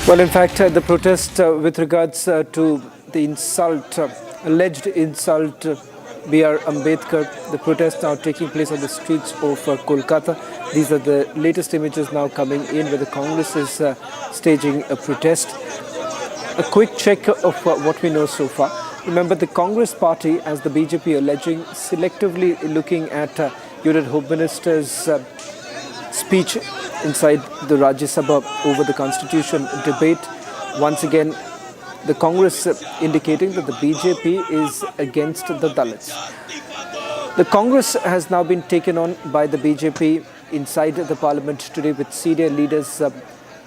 Well, in fact, the protest with regards to the insult, alleged insult, B.R. Ambedkar, the protest now taking place on the streets of Kolkata. These are the latest images now coming in where the Congress is staging a protest. A quick check of what we know so far. Remember, the Congress party, as the BJP alleging, selectively looking at Union Home Minister's speech inside the Rajya Sabha over the constitution debate. Once again, the Congress indicating that the BJP is against the Dalits. The Congress has now been taken on by the BJP inside the parliament today with senior leaders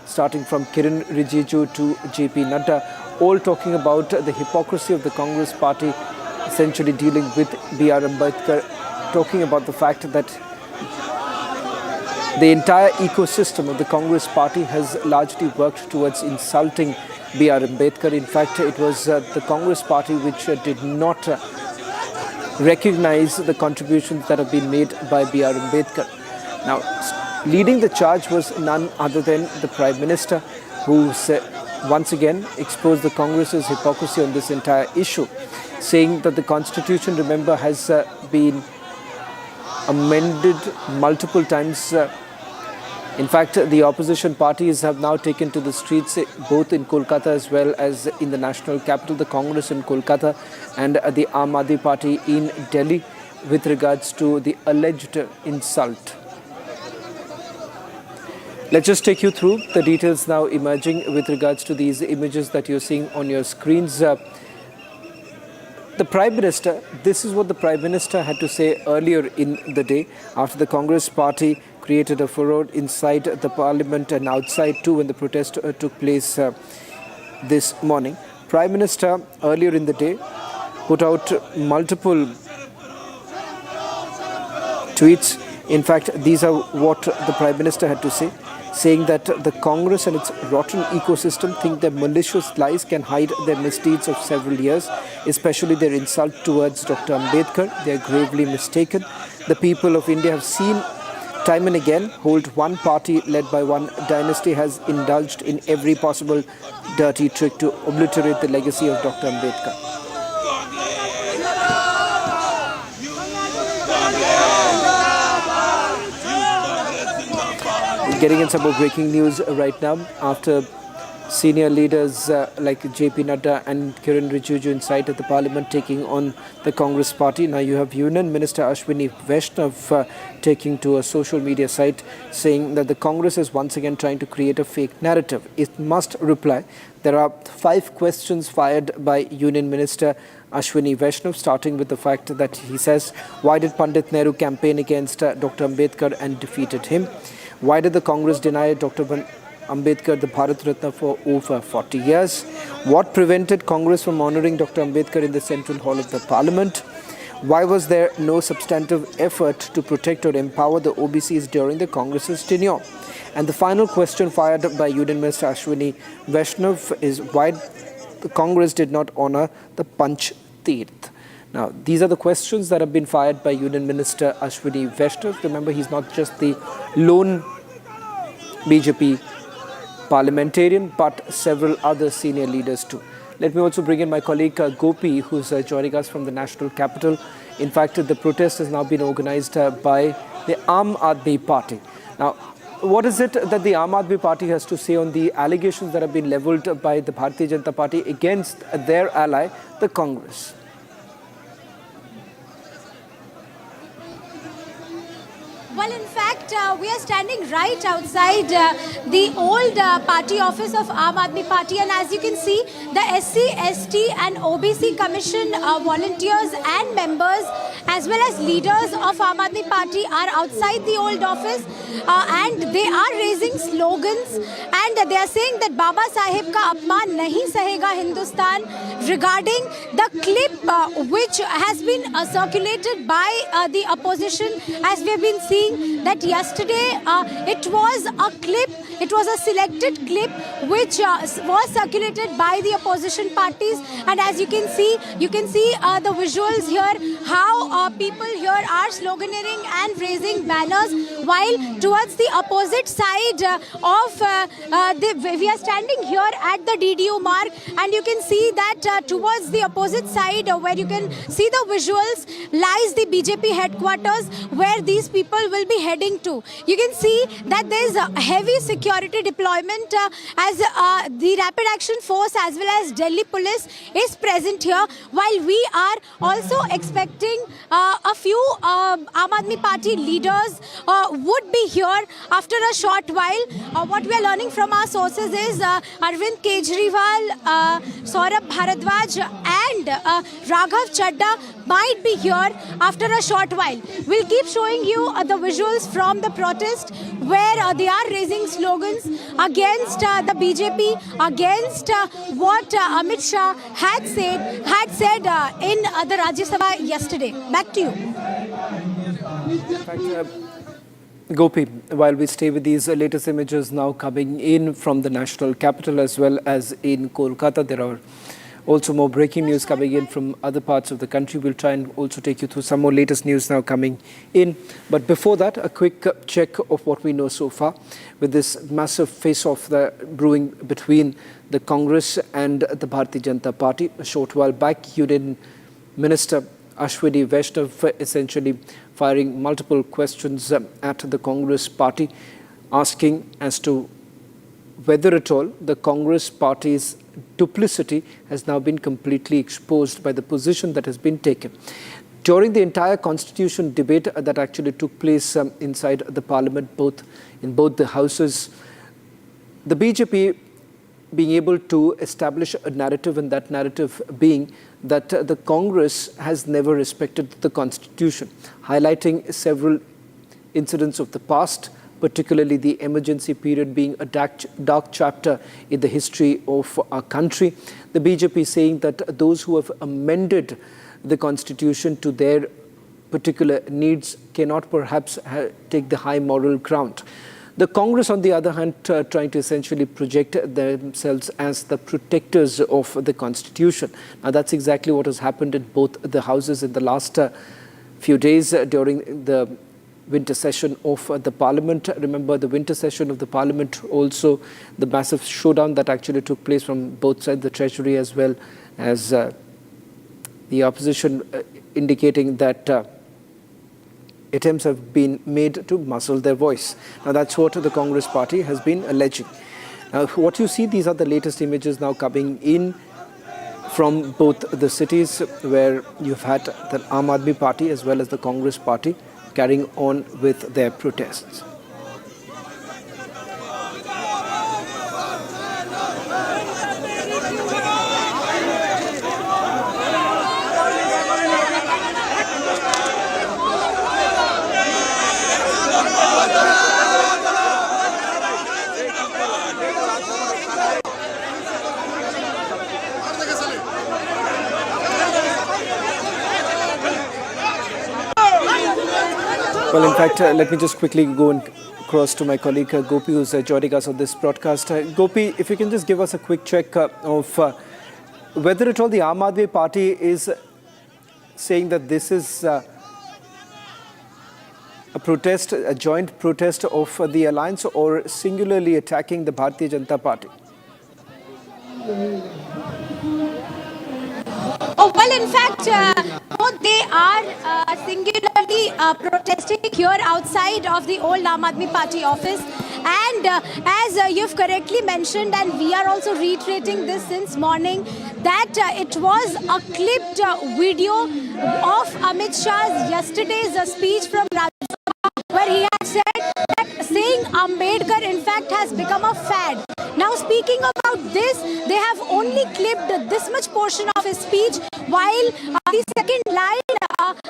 starting from Kiran Rijiju to JP Nadda, all talking about the hypocrisy of the Congress party, essentially dealing with B.R. Ambedkar, talking about the fact that the entire ecosystem of the Congress party has largely worked towards insulting B.R. Ambedkar. In fact, it was the Congress party which did not recognize the contributions that have been made by B.R. Ambedkar. Now, leading the charge was none other than the Prime Minister, who once again exposed the Congress's hypocrisy on this entire issue, saying that the Constitution, remember, has been amended multiple times. In fact, the opposition parties have now taken to the streets both in Kolkata as well as in the national capital, the Congress in Kolkata and the AAP party in Delhi with regards to the alleged insult. Let's just take you through the details now emerging with regards to these images that you're seeing on your screens. The Prime Minister, this is what the Prime Minister had to say earlier in the day after the Congress party created a furore inside the parliament and outside too when the protest took place this morning. Prime Minister earlier in the day put out multiple tweets. In fact, these are what the Prime Minister had to say, saying that the Congress and its rotten ecosystem think their malicious lies can hide their misdeeds of several years, especially their insult towards Dr. Ambedkar. They are gravely mistaken. The people of India have seen time and again hold one party led by one dynasty has indulged in every possible dirty trick to obliterate the legacy of Dr. Ambedkar. Getting in some more breaking news right now after senior leaders like JP Nadda and Kiran Rijiju inside at the parliament taking on the Congress party. Now you have Union Minister Ashwini Vaishnav taking to a social media site saying that the Congress is once again trying to create a fake narrative. It must reply. There are 5 questions fired by Union Minister Ashwini Vaishnav, starting with the fact that he says, why did Pandit Nehru campaign against Dr. Ambedkar and defeated him? Why did the Congress deny Dr. Ambedkar the Bharat Ratna for over 40 years? What prevented Congress from honouring Dr. Ambedkar in the Central Hall of the Parliament? Why was there no substantive effort to protect or empower the OBCs during the Congress's tenure? And the final question fired by Union Minister Ashwini Vaishnav is why the Congress did not honour the Panch Tirth. Now, these are the questions that have been fired by Union Minister Ashwini Vaishnav. Remember, he's not just the lone BJP parliamentarian, but several other senior leaders too. Let me also bring in my colleague Gopi, who's joining us from the national capital. In fact, the protest has now been organized by the Aam Aadmi Party. Now, what is it that the Aam Aadmi Party has to say on the allegations that have been levelled by the Bharatiya Janata Party against their ally, the Congress? Well, in fact, we are standing right outside the old party office of Aam Aadmi Party, and as you can see, the SC, ST and OBC Commission volunteers and members as well as leaders of Aam Aadmi Party are outside the old office and they are raising slogans and they are saying that Baba Saheb ka apman nahi sahega Hindustan, regarding the clip which has been circulated by the opposition. As we have been seeing that yesterday it was a selected clip which was circulated by the opposition parties, and as you can see the visuals here, how people here are sloganeering and raising banners, while towards the opposite side we are standing here at the DDU mark, and you can see that towards the opposite side where you can see the visuals lies the BJP headquarters where these people will be heading to. You can see that there is a heavy security deployment as the Rapid Action Force as well as Delhi Police is present here, while we are also expecting a few Aam Aadmi Party leaders would be here after a short while. What we are learning from our sources is Arvind Kejriwal, Saurabh Bharadwaj and Raghav Chadda might be here after a short while. We'll keep showing you the visuals from the protest where they are raising slogans against the BJP, against what Amit Shah had said in the Rajya Sabha yesterday. Back to you. In fact, Gopi, while we stay with these latest images now coming in from the national capital as well as in Kolkata, there are also more breaking news coming in from other parts of the country. We'll try and also take you through some more latest news now coming in. But before that, a quick check of what we know so far with this massive face-off brewing between the Congress and the Bharatiya Janata Party. A short while back, Union Minister Ashwini Vaishnav essentially firing multiple questions at the Congress party, asking as to whether at all the Congress party's duplicity has now been completely exposed by the position that has been taken. During the entire constitution debate that actually took place inside the parliament, in both the houses, the BJP being able to establish a narrative, and that narrative being that the Congress has never respected the constitution, highlighting several incidents of the past, particularly the emergency period being a dark chapter in the history of our country. The BJP saying that those who have amended the constitution to their particular needs cannot perhaps take the high moral ground. The Congress, on the other hand, trying to essentially project themselves as the protectors of the constitution. Now, that's exactly what has happened in both the houses in the last few days during the winter session of the parliament. Remember the winter session of the parliament, also the massive showdown that actually took place from both sides, the treasury as well as the opposition, indicating that attempts have been made to muzzle their voice. Now that's what the Congress party has been alleging. Now what you see, these are the latest images now coming in from both the cities where you've had the Aam Aadmi Party as well as the Congress party carrying on with their protests. Well, in fact, let me just quickly go and cross to my colleague Gopi, who's joining us on this broadcast. Gopi, if you can just give us a quick check of whether at all the Aam Aadmi Party is saying that this is a protest, a joint protest of the alliance, or singularly attacking the Bharatiya Janata Party? Oh, well, in fact, they are singularly protesting here outside of the old Aam Aadmi Party office. And as you've correctly mentioned, and we are also reiterating this since morning, that it was a clipped video of Amit Shah's yesterday's speech from Rajya Sabha, where he had said that saying Ambedkar in fact has become a fad. Now, speaking about this, they have only clipped this much portion of his speech, while the second line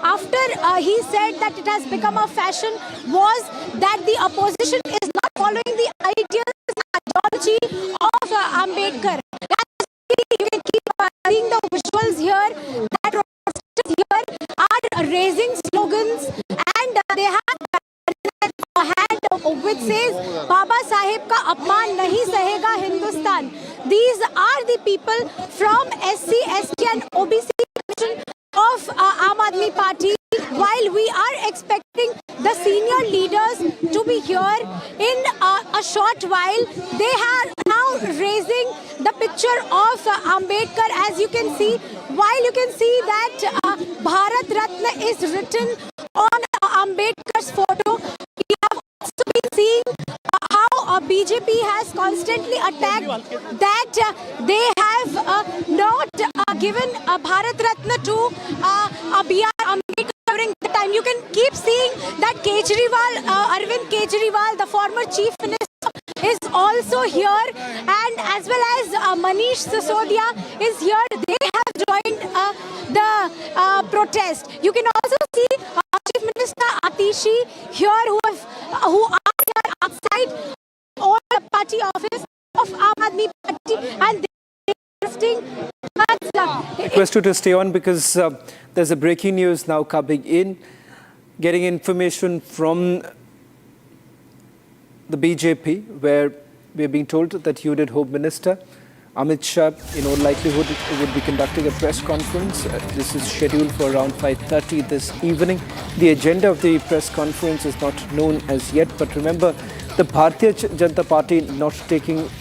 after he said that it has become a fashion was that the opposition is not following the ideas and ideology of Ambedkar. You can keep seeing the visuals here that protesters here are raising slogans, and they have a hand which says Baba Saheb ka apman nahi sahega Hindustan. These are the people from SC, ST and OBC Commission of Aam Aadmi Party while we are expecting the senior leaders to be here in a short while, they are now raising the picture of Ambedkar, as you can see. While you can see that Bharat Ratna is written on Ambedkar's photo, we have also been seeing how BJP has constantly attacked that they have not given Bharat Ratna to B.R. Ambedkar during the time. You can keep seeing that Arvind Kejriwal, the former chief minister, is also here, and as well as Manish Sisodia is here. They have joined the protest. You can also see Chief Minister Atishi here, who are here outside all the party office of Aam Aadmi Party, and they are protesting. Request you to stay on because there's a breaking news now coming in. Getting information from the BJP, where we are being told that Union Home Minister Amit Shah, in all likelihood, would be conducting a press conference. This is scheduled for around 5:30 this evening. The agenda of the press conference is not known as yet, but remember, the Bharatiya Janata Party not taking